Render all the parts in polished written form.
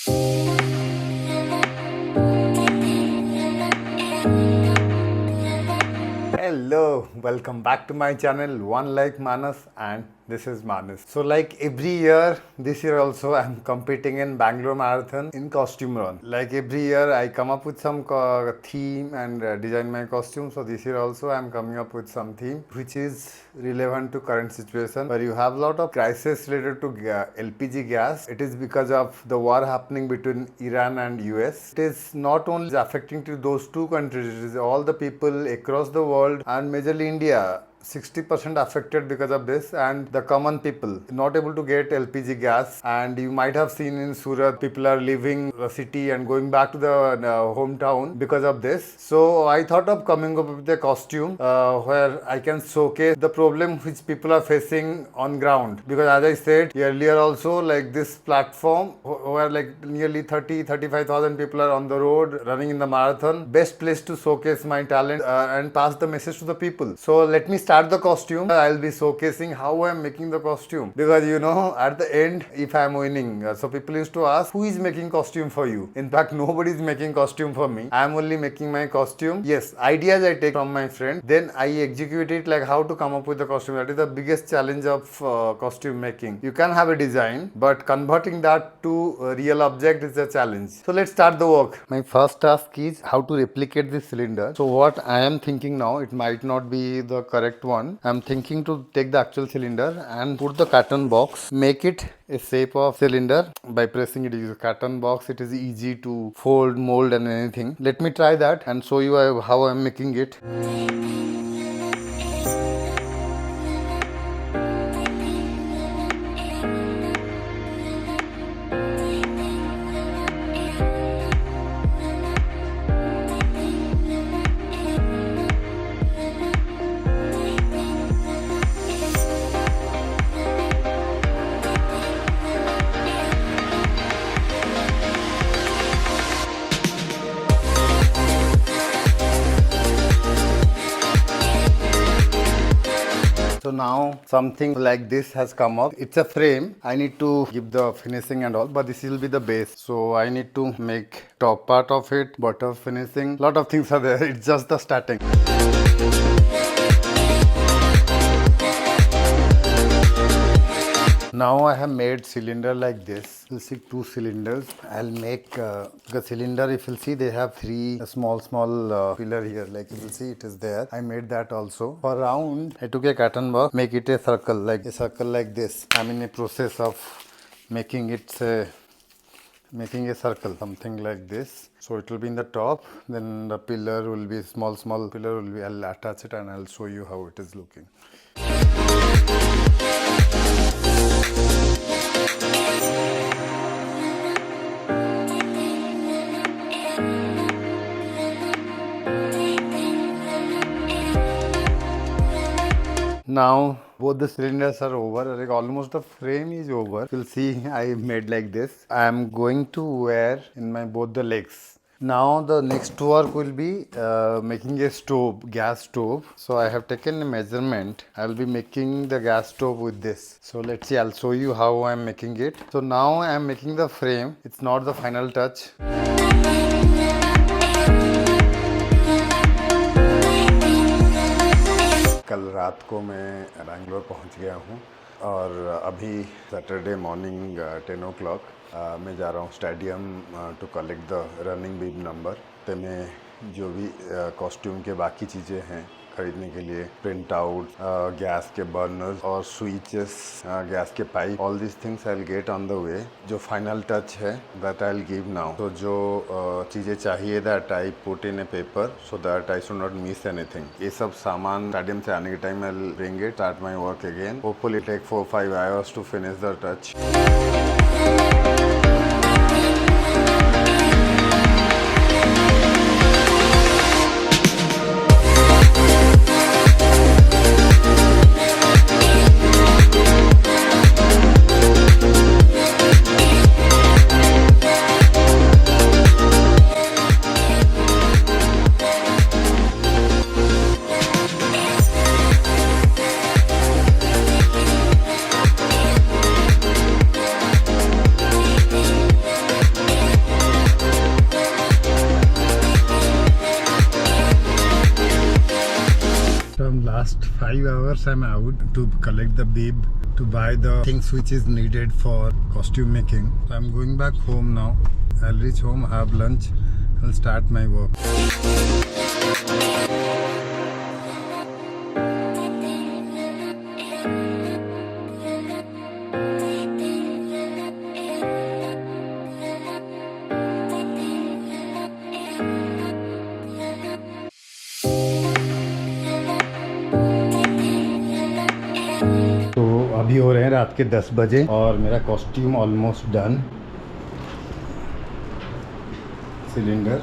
Hello, welcome back to my channel One Like Manas, and this is Manas. So like every year, this year also I'm competing in Bangalore Marathon in costume run. Like every year I come up with some theme and design my costume. So this year also I'm coming up with some theme which is relevant to current situation where you have a lot of crisis related to LPG gas. It is because of the war happening between Iran and US. It is not only affecting to those two countries, it is all the people across the world and majorly India. 60% affected because of this, and the common people not able to get LPG gas. And you might have seen in Surat, people are leaving the city and going back to the hometown because of this. So I thought of coming up with a costume where I can showcase the problem which people are facing on ground. Because as I said earlier also, like this platform where like nearly 35,000 people are on the road running in the marathon, best place to showcase my talent and pass the message to the people. So let me start the costume. I'll be showcasing how I'm making the costume, because you know at the end if I'm winning, so people used to ask who is making costume for you. In fact, nobody is making costume for me. I'm only making my costume. Yes, ideas I take from my friend, then I execute it, like how to come up with the costume. That is the biggest challenge of costume making. You can have a design, but converting that to a real object is a challenge. So let's start the work. My first task is how to replicate this cylinder. So what I am thinking now, it might not be the correct one. I'm thinking to take the actual cylinder and put the carton box, make it a shape of cylinder by pressing it. Is a carton box, it is easy to fold, mold and anything. Let me try that and show you how I'm making it. So now something like this has come up. It's a frame. I need to give the finishing and all, but this will be the base. So I need to make top part of it, bottom finishing. Lot of things are there. It's just the starting. Now I have made cylinder like this. You'll see two cylinders. I'll make the cylinder. If you'll see, they have three small pillar here. Like you will see, it is there. I made that also. For round, I took a carton box, make it a circle like this. I'm in a process of making it making a circle, something like this. So it will be in the top. Then the pillar will be small pillar will be. I'll attach it and I'll show you how it is looking. Now both the cylinders are over, like almost the frame is over. You'll see I made like this. I am going to wear in my both the legs. Now the next work will be making a stove, gas stove. So I have taken a measurement. I will be making the gas stove with this. So let's see, I'll show you how I am making it. So now I am making the frame. It's not the final touch. कल रात को मैं बैंगलोर पहुंच गया हूं और अभी Saturday morning 10 o'clock मैं जा रहा हूं stadium to collect the running bib number. तो मैं जो भी कॉस्ट्यूम के बाकी चीज़ें हैं खरीदने के लिए, प्रिंट आउट, गैस के बर्नर्स और स्विचेस, गैस के pipe, all this things I will get on the way. जो फाइनल टच है that I will give now. तो जो चीज़ें चाहिए that I put in a paper so that I should not miss anything. ये सब सामान स्टेडियम से आने के time I will bring it, start my work again. Hopefully take 4-5 hours to finish the touch. Last 5 hours I'm out to collect the bib, to buy the things which is needed for costume making. So I'm going back home now. I'll reach home, have lunch, I'll start my work. तो अभी हो रहे हैं रात के 10 बजे और मेरा costume almost done. Cylinder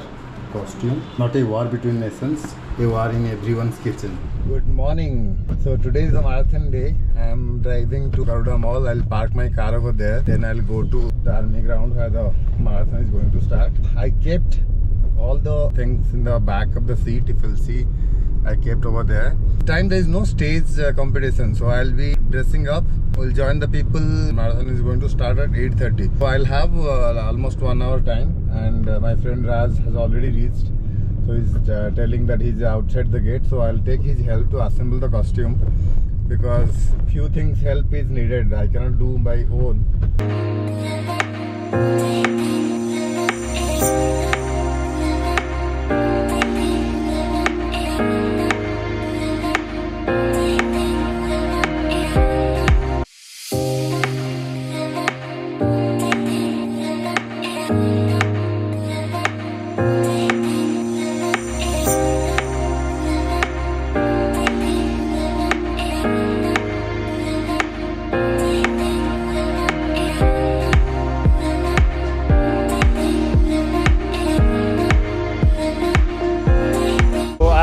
costume, not a war between nations, a war in everyone's kitchen. Good morning. So today is the marathon day. I am driving to Garuda Mall. I'll park my car over there. Then I'll go to the army ground where the marathon is going to start. I kept all the things in the back of the seat. If you'll see, I kept over there. Time there is no stage competition, so I'll be dressing up. We'll join the people. Marathon is going to start at 8:30. So I'll have almost 1 hour time, and my friend Raj has already reached. So he's telling that he's outside the gate. So I'll take his help to assemble the costume because few things help is needed. I cannot do by own.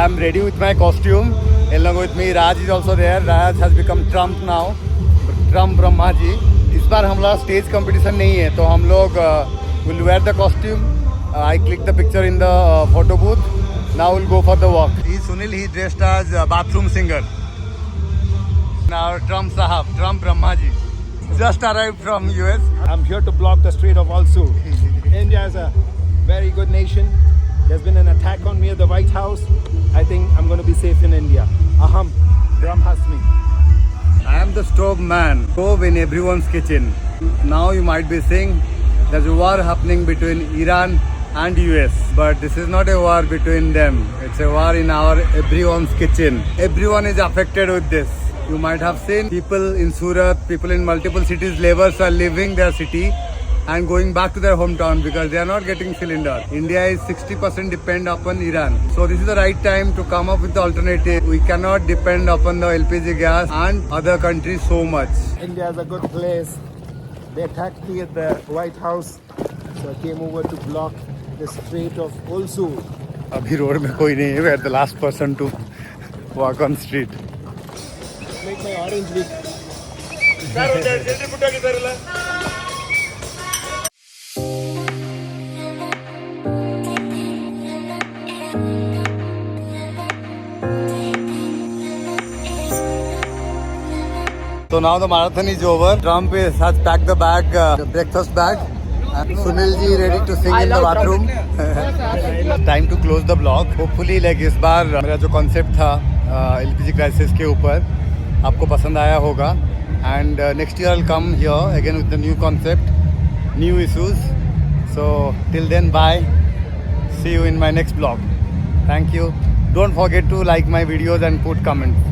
I'm ready with my costume. Along with me, Raj is also there. Raj has become Trump now. Trump Brahma ji. इस बार हम लोग stage competition नहीं है, तो हम लोग will wear the costume. I click the picture in the photo booth. Now we'll go for the walk. He Sunil, he dressed as a bathroom singer. Now Trump Sahab, Trump Brahma ji, just arrived from US. I'm here to block the Strait of Hormuz. India is a very good nation. There's been an attack on me at the White House. I think I'm going to be safe in India. Aham Brahmasmi. I am the stove man. Stove in everyone's kitchen. Now you might be saying there's a war happening between Iran and US. But this is not a war between them. It's a war in our everyone's kitchen. Everyone is affected with this. You might have seen people in Surat, people in multiple cities, laborers are leaving their city and going back to their hometown because they are not getting cylinder. India is 60% depend upon Iran. So this is the right time to come up with the alternative. We cannot depend upon the LPG gas and other countries so much. India is a good place. They attacked me at the White House. So I came over to block the Strait of Hormuz. अभी road में कोई नहीं है. We are the last person to walk on street. Make my orange leaf. So now the marathon is over. Trump has packed the bag, the breakfast bag. And Sunil ji ready to sing in the bathroom. Time to close the vlog. Hopefully like इस बार मेरा जो concept था LPG crisis के ऊपर आपको पसंद आया होगा. And next year I'll come here again with the new concept, new issues. So till then, bye. See you in my next vlog. Thank you. Don't forget to like my videos and put comments.